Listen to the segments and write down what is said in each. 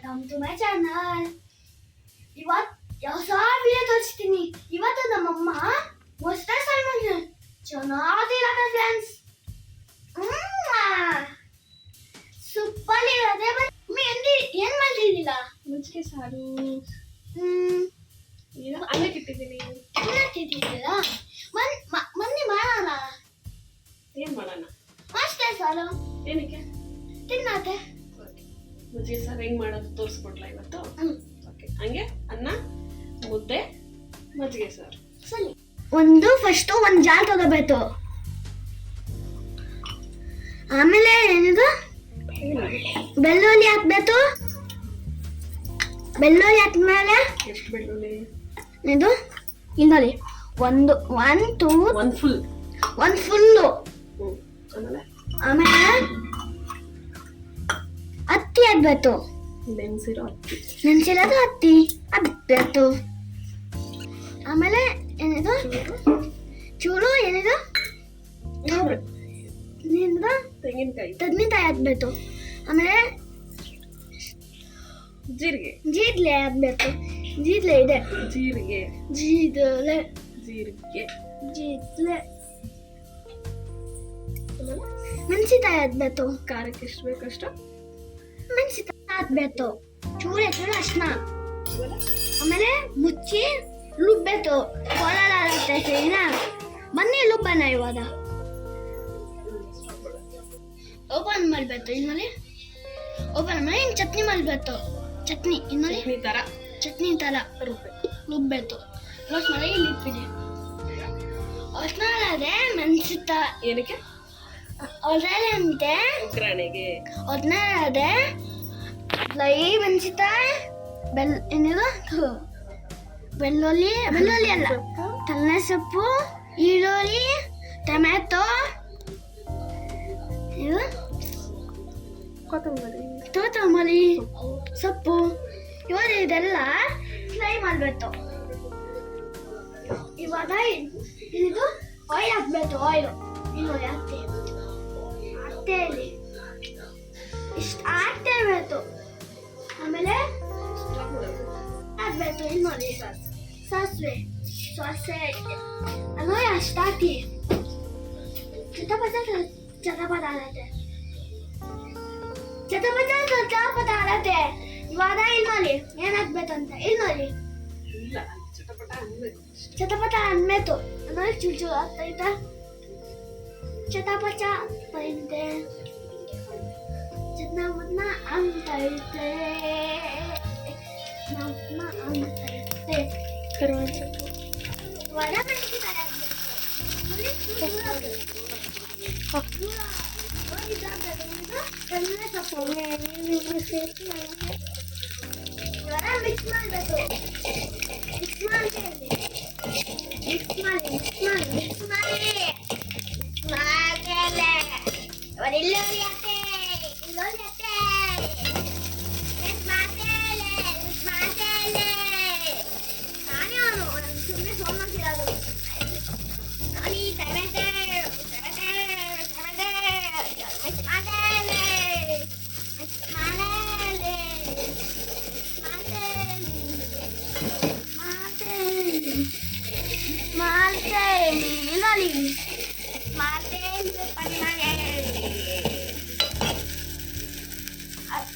Welcome to my channel. ಇವತ್ತು ಹೊಸ video ತೋರಿಸ್ತೀನಿ. ಇವತ್ತು ನಮ್ಮಮ್ಮ ಮೊಸರು ಸಾರು ಮಾಡಿದ್ರು. ಚೆನ್ನಾಗಿಲ್ಲ ಫ್ರೆಂಡ್ಸ್, ಸೂಪರ್ ಇರೋದೆ. ಮಮ್ಮಿ ಏನ್ ಮಾಡ್ತಿದ್ದಿಲ್ಲ? ಮುಚ್ಚಿಗೆ ಸಾರು ಅನ್ನಕ್ಕೆ ಇಟ್ಟಿದ್ದೀನಿ. ಅನ್ನಕ್ಕಿಟ್ಟಿದ್ದೀರಾ? ಮೊನ್ನೆ ಮಾಡೋಣ. ಏನ್ ಮಾಡೋಣ? ಮೊಸರು ಸಾರು ಏನಕ್ಕೆ? ತಿನ್ನತ್ತೆ. ಮುಚ್ಚಿಗೆ ಸಾರು ಹೆಂಗ್ ಮಾಡೋದು ತೋರಿಸ್ಕೊಡ್ಲಾ ಇವತ್ತು? ಓಕೆ, ಹಂಗೆ ಅನ್ನ, ಮುದ್ದೆ, ಮಜ್ಜಿಗೆ ಸಾರು. ಸರಿ, ಫಸ್ಟ್ ಒಂದು ಜಾರ್ ತಗೋಬೇಕು. ಆಮೇಲೆ ಏನಿದು ಬೆಳ್ಳುಳ್ಳಿ ಹಾಕ್ಬೇಕು. ಬೆಳ್ಳುಳ್ಳಿ ಹಾಕ್ಮೇಲೆ ಎಷ್ಟು ಬೆಳ್ಳುಳ್ಳಿ? ಇದು ಇನ್ನೊಂದು ಒಂದು ಫುಲ್ಲು. ಆಮೇಲೆ ಹತ್ತಿ ಹಾಕ್ಬೇಕು. ನೆನ್ಸಿರೋದು ಹತ್ತಿ ಹಾಕ್ಬೇಕು. ಆಮೇಲೆ ಏನಿದು ಚೂರು ಏನಿದು ತೆಂಗಿನಕಾಯಿ ಹಾಕ್ಬೇಕು. ಆಮೇಲೆ ಜೀರ್ಲೆ ಹಾಕ್ಬೇಕು. ಜೀರ್ಲೆ ಇದೆ. ಮೆಣಸಿನಕಾಯಿ ಹಾಕ್ಬೇಕು. ಖಾರಕ್ಕೆ ಎಷ್ಟು ಬೇಕಷ್ಟು ಮೆಣಸಿನಕಾಯಿ ಹಾಕ್ಬೇಕು. ಚೂರು ಅರ್ಶಿನ. ಆಮೇಲೆ ಮುಚ್ಚಿ ರುಬ್ಬೇಕು. ಕೋಲಾರತ್ತೆ ಸರಿನಾ? ಬನ್ನಿ ರುಬ್ಬನ. ಇವಾಗ ಓಪನ್ ಮಾಡ್ಬೇಕು. ಇನ್ನೊಂದು ಓಪನ್ ಮಾಡಿ ಚಟ್ನಿ ಮಾಡ್ಬೇಕು. ಚಟ್ನಿ ತರ ರುಬ್ಬೇಕು. ರೋಸ್ಟ್ ಮಾಡಿ ಇಲ್ಲಿ ಇಟ್ಬಿಡಿ. ಅದೇ ಮೆಣಸಿನಕಾಯಿ ಏನಕ್ಕೆ? ಅಂತೆ ಒಗ್ಗರಣೆಗೆ. ಅದೇ ಮೆಣಸಿನಕಾಯಿ ಏನಿದು ಬೆಳ್ಳುಳ್ಳಿ ಅಲ್ಲ, ತಲೆ ಸೊಪ್ಪು, ಈರುಳ್ಳಿ, ಟೊಮ್ಯಾಟೊ, ಇದು ಕೊತ್ತಂಬರಿ ಸೊಪ್ಪು, ಇವಾಗ ಇದೆಲ್ಲ ಫ್ರೈ ಮಾಡಬೇಕು. ಇವಾಗ ಇದು ಆಯಿಲ್ ಹಾಕ್ಬೇಕು. ಆಯಿಲ್ ಇನ್ನೊಂದು ಹತ್ತೆಯಲ್ಲಿ ಇಷ್ಟು ಹಾಕ್ತೇಬೇಕು. ಆಮೇಲೆ ಹಾಕ್ಬೇಕು ಇನ್ನೊಂದು ಸಾಸಿವೆ ಅಂದರೆ ಅಷ್ಟು ಹಾಕಿ ಚಟಪಟ ಆಗುತ್ತೆ. ಇವಾಗ ಇನ್ನೊಂದು ಏನ್ ಹಾಕ್ಬೇಕಂತ ಇನ್ನೊಂದು ಚಟಪಟ ಅನ್ಬೇಕು. ಆಮೇಲೆ ಚೂರು ಆಗ್ತೈತಾ ಚಟಪಟ ಅಂತೈತೆ. ಅಂತೈತೆ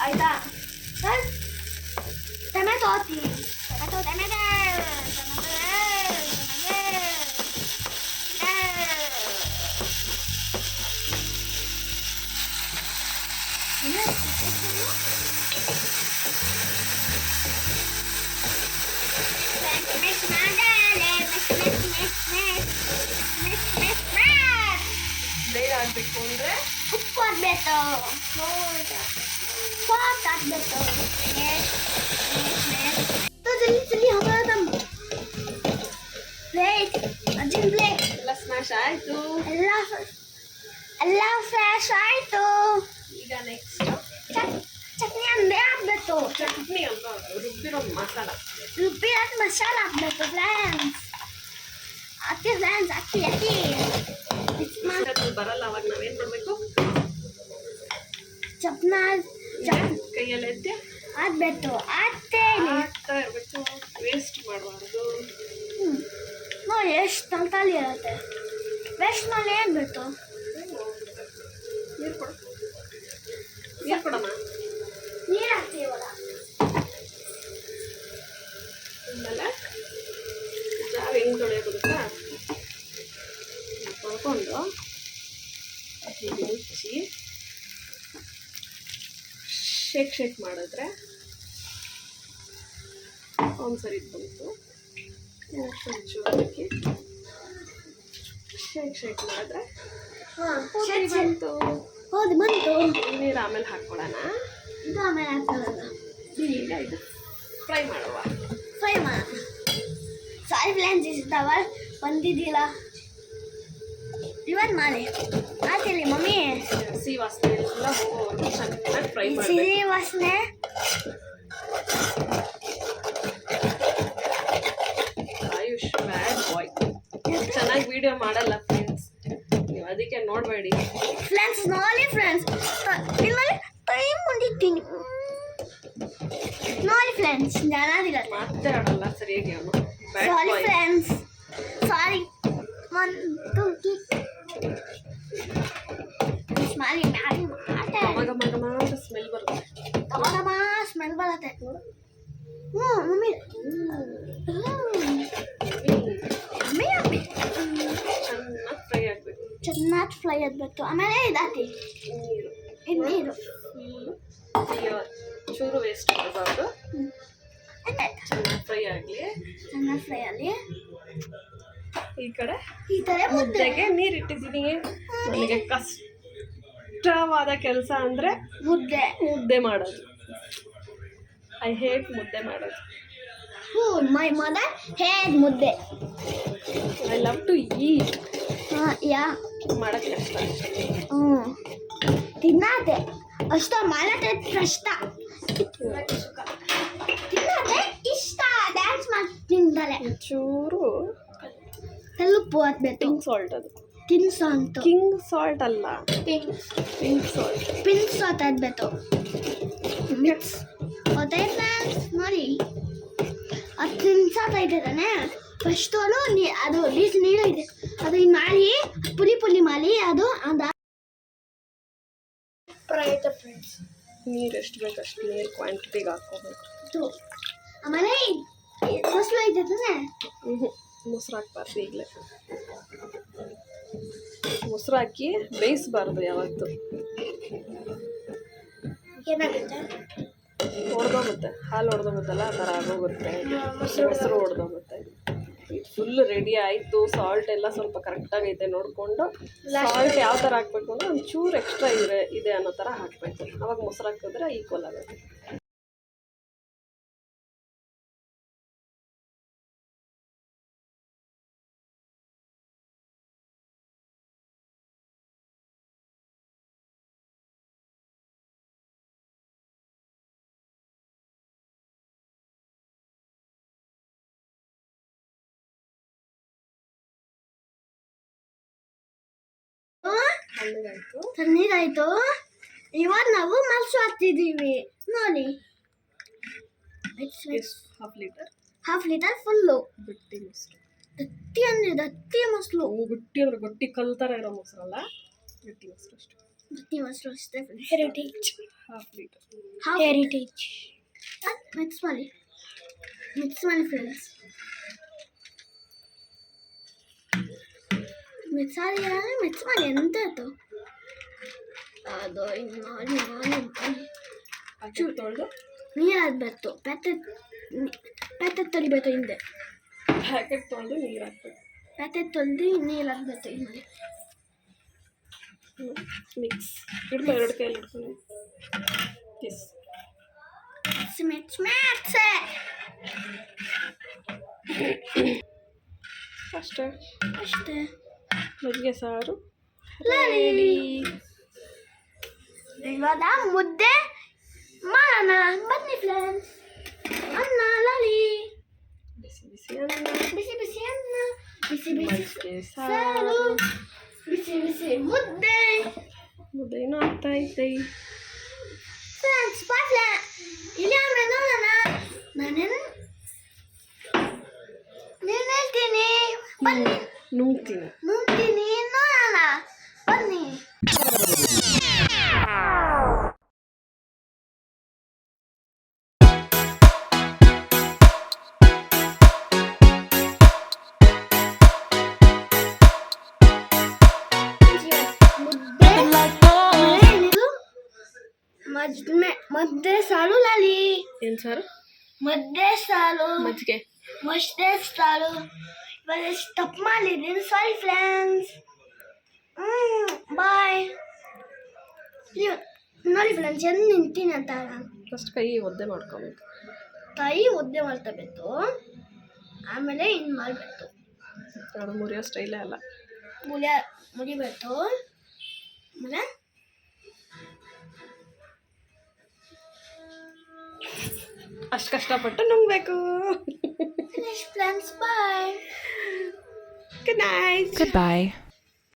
ಆಯ್ತಾ? ಟೊಮೆಟೊ ಹಾಕಿ. ಬೇಗ ಆಗ್ಬೇಕು ಅಂದ್ರೆ ಉಪ್ಪು ಹಾಕ್ಬೇಕು. ಹಾಕ್ಬೇಕು. ಎಲ್ಲ ಸ್ಮ್ಯಾಶ್ ಆಯ್ತು. ಎಲ್ಲ ಫ್ರೆಶ್ ಆಯ್ತು. ಈಗ ನೆಕ್ಸ್ಟ್ ಚಟ್ನಿ ಅಂದ್ರೆ ಹಾಕ್ಬೇಕು. ಚಟ್ನಿ ಅಂತ ರುಬ್ಬಿರೋ ಮಸಾಲ ಹಾಕ್ಬೇಕು ಫ್ರೆಂಡ್ಸ್. ಅಕ್ಕಿ ಬರಲ್ಲ. ಅವಾಗ ನಾವೇನ್ ಮಾಡ್ಬೇಕು? ಚಪ್ನ ಕೈಯಲ್ಲಿ ಎತ್ತಿ ಆಗ್ಬೇಕು ಆಗ್ತೇನೆ. ಆಗ್ತಾ ಇರಬೇಕು, ವೇಸ್ಟ್ ಮಾಡಬಾರ್ದು. ನೋಡಿ ಎಷ್ಟು ತಲೆ ಇರುತ್ತೆ. ವೇಸ್ಟ್ ಮಾಡಿ ಏನು ಬೇಕು? ನೀರು ಕೊಡು, ನೀರು ಕೊಡಮ್ಮ. ನೀರು ಹಾಕ್ತೀವಲ್ಲ. ಆಮೇಲೆ ಜಾರ್ ಹೆಂಗೆ ತೊಳೆಯೋದು ಗೊತ್ತಾ? ತೊಳ್ಕೊಂಡು ಮುಚ್ಚಿ ಶೇಕ್ ಮಾಡಿದ್ರೆ ಒಂದ್ಸರಿ ಬಂತು. ಹಾಕಿ ಶೇಕ್ ಮಾಡಿದ್ರೆ ಬಂತು. ಹೌದು ಬಂತು. ನೀರು ಆಮೇಲೆ ಹಾಕ್ಕೊಳ್ಳೋಣ. ಇದು ಆಮೇಲೆ ಹಾಕ್ಕೊಳ್ಳೋಣ. ಈಗ ಇದು ಫ್ರೈ ಮಾಡುವ. ಫ್ರೈ ಮಾಡೋಣ. ಸಾರಿ ಫ್ರೆಂಡ್ಸ್, ಇಷ್ಟಾವ ಬಂದಿದ್ದಿಲ್ಲ ಇವತ್ತು ಮಾಡಿ ಆಯ್ತಿಲ್ಲ ಮಮ್ಮಿ. ಸಿಹಿ ವಾಸನೆ ಎಲ್ಲ ಹೋಗೋವರೆಗೂ ಚೆನ್ನಾಗಿ ಫ್ರೈ ಮಾಡಿ. ಸಿಹಿ ವಾಸನೆ ಆಯುಷ್ ಬ್ಯಾಡ್ ಬಾಯ್. ಚೆನ್ನಾಗಿ ವಿಡಿಯೋ ಮಾಡಲ್ಲ ಫ್ರೆಂಡ್ಸ್, ನೀವು ಅದಕ್ಕೆ ನೋಡಬೇಡಿ ಫ್ರೆಂಡ್ಸ್. ನೋಡಿ ಫ್ರೆಂಡ್ಸ್, ನಿಮ್ಮಲ್ಲಿ ಟೈಮ್ ಹೊಂದಿದ್ದೀನಿ ನೋಡಿ ಫ್ರೆಂಡ್ಸ್. ಚೆನ್ನಾಗಿರಲ್ಲ, ಮಾತಾಡಲ್ಲ ಸರಿಯಾಗಿ ಅವನು. ಸಾರಿ ಫ್ರೆಂಡ್ಸ್, ಸಾರಿ. ಮಾಡಿ ಮಾಡಿ ಮಗ ಮಗ ಮಾತ್ರ ಸ್ಮೆಲ್ ಬರುತ್ತೆ. ಟಮಾಟಮ ಸ್ಮೆಲ್ ಬರುತ್ತೆ. ಹ್ಞೂ ಮಮ್ಮಿ. ಯಮ್ಮಿ ಚೆನ್ನಾಗಿ ಫ್ರೈ ಆಗಬೇಕು. ಚೆನ್ನಾಗಿ ಫ್ರೈ ಆಗಬೇಕು. ಆಮೇಲೆ ಇದಾಕಿ ನೀರು ನೀರು ಚೂರು ವೇಸ್ಟ್ ಮಾಡಬಾರ್ದು. ಚೆನ್ನಾಗಿ ಫ್ರೈ ಆಗಲಿ. ಚೆನ್ನಾಗಿ ಫ್ರೈ ಆಗಲಿ. ಈ ಕಡೆ ಈ ಥರ ಮುದ್ದೆಗೆ ನೀರು ಇಟ್ಟಿದ್ದೀನಿ. ನನಗೆ ಕಷ್ಟವಾದ ಕೆಲಸ ಅಂದರೆ ಮುದ್ದೆ ಮಾಡೋದು. ಐ ಹೇಟ್ ಮುದ್ದೆ ಮಾಡೋದು. My mother hate mudde. I love to eat. Yeah ಮಾಡೋಕ್ಕೆ ಕಷ್ಟ. ತಿನ್ನತ್ತೆ ಅಷ್ಟ, ಮಾಡತ್ತೆ ಕಷ್ಟ. ತಿನ್ನತ್ತೆ ಇಷ್ಟ, ಡ್ಯಾನ್ಸ್ ಮಾಡಿ ತಿಂತಾರೆ. ಚೂರು ಸ್ವಲ್ಪ ಹಾಕ್ಬೇಕು. Pink salt. ಅದು ಕಿಂಗ್ ಸಾಲ್ಟ್. ಕಿಂಗ್ ಸಾಲ್ಟ್ ಅಲ್ಲ, ಪಿಂಕ್ ಸಾಲ್ಟ್. ಪಿಂಕ್ ಸಾಲ್ಟ್ ಹಾಕ್ಬೇಕು. ಮಿಕ್ಸ್ ಅದೇ ಫ್ರೆಂಡ್ಸ್ ನೋಡಿ. 10 ನಿಮಿಷ ಆಯ್ತದಾನೆ. ಫಸ್ಟು ಅದು ಡೀಸ್ ನೀರು ಇದೆ, ಅದು ಹಿಂಗೆ ಮಾಡಿ ಪುಲಿ ಮಾಡಿ ಅದು ಫ್ರೈ ಆಯ್ತು ಫ್ರೆಂಡ್ಸ್. ನೀರು ಎಷ್ಟು ಬೇಕು ಅಷ್ಟು ನೀರು ಕ್ವಾಂಟಿಟಿಗೆ ಹಾಕ್ಕೋಬೇಕು. ಆಮೇಲೆ ಮೊಸರು ಐತದಾನೆ. ಮೊಸರು ಹಾಕ್ಬಾರ್ದು. ಈಗಲೇ ಮೊಸರು ಹಾಕಿ ಬೇಯಿಸಬಾರ್ದು ಯಾವತ್ತು. ಏನಾಗುತ್ತೆ? ಒಡೆದೋಗುತ್ತೆ, ಹಾಲು ಒಡೆದೋಗುತ್ತಲ್ಲ ಆ ಥರ ಆಗೋಗುತ್ತೆ. ಮೊಸರು ಒಡೆದೋಗುತ್ತೆ. ಇದು ಫುಲ್ ರೆಡಿ ಆಯಿತು. ಸಾಲ್ಟ್ ಎಲ್ಲ ಸ್ವಲ್ಪ ಕರೆಕ್ಟಾಗೈತೆ ನೋಡಿಕೊಂಡು ಸಾಲ್ಟ್ ಯಾವ ಥರ ಹಾಕಬೇಕು ಅಂದರೆ ಒಂಚೂರು ಎಕ್ಸ್ಟ್ರಾ ಇದೆ ಅನ್ನೋ ಥರ ಹಾಕಬೇಕು. ಅವಾಗ ಮೊಸರು ಹಾಕಿದ್ರೆ ಈಕ್ವಲ್ ಆಗುತ್ತೆ. ತಣ್ಣೀರಾಯ್ತು. ಇವತ್ತು ನಾವು ಮೊಸರು ಹಾಕ್ತಿದ್ದೀವಿ ನೋಡಿ. ಹಾಫ್ ಲೀಟರ್ ಫುಲ್ಲು ಗಟ್ಟಿ ಮೊಸರು. ಗಟ್ಟಿ ಅಂದ್ರೆ ಗಟ್ಟಿ ಮೊಸರು. ಗಟ್ಟಿ ಅಂದ್ರೆ ಗಟ್ಟಿ ಕಲ್ ಥರ ಇರೋ ಮೊಸರಲ್ಲ, ಗಟ್ಟಿ ಮೊಸರು ಅಷ್ಟೇ. ಗಟ್ಟಿ ಮೊಸರು ಅಷ್ಟೇ. Heritage half litre. Heritage. Mix ಮಾಡಿ ಫ್ರೆಂಡ್ಸ್. ಮಿಕ್ಸ್ ಮಾಡಿ ಎಂತ ಆಯ್ತು ಅದು. ತೊಳೆದು ನೀರು ಹಾಕ್ಬೇಕು. ಪ್ಯಾಕೆಟ್ ತೊಳಿಬೇಕು. ಹಿಂದೆ ಪ್ಯಾಕೆಟ್ ತೊಳೆದು ನೀರು ಹಾಕ್ಬೇಕು. ಪ್ಯಾಕೆಟ್ ತೊಳೆದು ನೀರು ಹಾಕ್ಬೇಕು. ಹಿಂದೆ ಮಿಕ್ಸ್ ಹಿಡ್ಕೊ, ಎರಡು ಕೈಯಲ್ಲಿ ಹಿಡ್ಕೊಂಡು ಮಿಕ್ಸ್ ಅಷ್ಟೇ. ಮಜ್ಜಿಗೆ ಸಾರು ರೆಡಿ. ಇವಾಗ ಮುದ್ದೆ ಮಾಡೋಣ ಬನ್ನಿ ಫ್ರೆಂಡ್ಸ್. ಅನ್ನ ಲಾಲಿ, ಬಿಸಿ ಬಿಸಿ ಅನ್ನ, ಬಿಸಿ ಬಿಸಿ ಅನ್ನ, ಬಿಸಿ ಬಿಸಿ ಮಜ್ಜಿಗೆ ಸಾರು, ಬಿಸಿ ಬಿಸಿ ಮುದ್ದೆ ಏನೋ ಆಗ್ತಾ ಐತೆ ಫ್ರೆಂಡ್ಸ್. ಇಲ್ಲಿ ಆಮೇಲೆ ನೋಡೋಣ. ನಾನೇನು ನೀನು ಹೇಳ್ತೀನಿ, ಬನ್ನಿ ನುಂಗ್ತೀನಿ. ನುಂಗ್ತೀನಿ, ನೋಡೋಣ ಬನ್ನಿ. ಮುದ್ದೆ ಏನಿದು? ಮುದ್ದೆ ಸಾರು ಲಾಲಿ. ಏನು ಸಾರು? ಮುದ್ದೆ ಸಾರು ಮಜ್ಜಿಗೆ. ಮುದ್ದೆ ಸಾರು. ಇವಾಗ ಸ್ಟಪ್ ಮಾಡಿದ್ದೀನಿ. Sorry friends. ಬಾಯ್. ನೋಡಿ ಫ್ರೆಂಡ್ಸ್, ಏನು ನಿಂತೀನಿ ಅಂತ ನಾನು ಫಸ್ಟ್ ಕೈ ಒದ್ದೆ ಮಾಡ್ಕೊಬೇಕು. ಕೈ ಒದ್ದೆ ಮಾಡ್ಕೋಬೇಕು, ಆಮೇಲೆ ಇನ್ನು ಮಾಡಬೇಕು. ಅದು ಮುರಿಯೋ ಸ್ಟೈಲೇ ಅಲ್ಲ. ಮುರಿಬೇಕು. ಆಮೇಲೆ ಅಷ್ಟು ಕಷ್ಟಪಟ್ಟು ನುಂಗ್ಬೇಕು. Friends bye. Good night. Goodbye.